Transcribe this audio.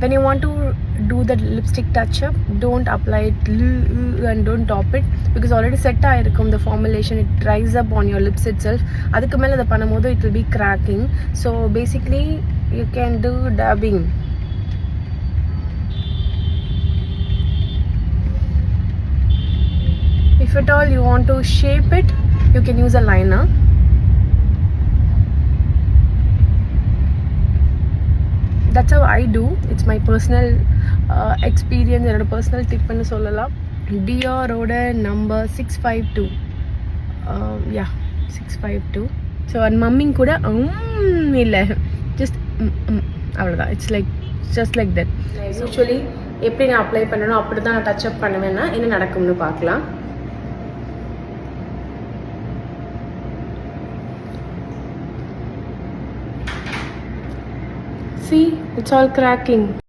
when you want to do the lipstick touch up, don't apply it and don't top it, because already set ஆயிருக்கும் the formulation, it dries up on your lips itself. அதுக்கு மேலே அதை பண்ணும்போது it will be cracking. So basically you can do dabbing. If at all you want to shape it, you can use a liner. That's how I do. It's my personal experience, என்னோட personal tipன்னு சொல்லலாம். Dior-ஓட number 652. Yeah, 652. So அது மம்மிங் கூட இல்லை, just அவ்வளோதான். It's like just like that. Usually எப்படி நான் apply பண்ணணும் அப்படி தான் நான் டச் அப் பண்ணுவேன்னா என்ன நடக்கும்னு பார்க்கலாம். See, it's all cracking.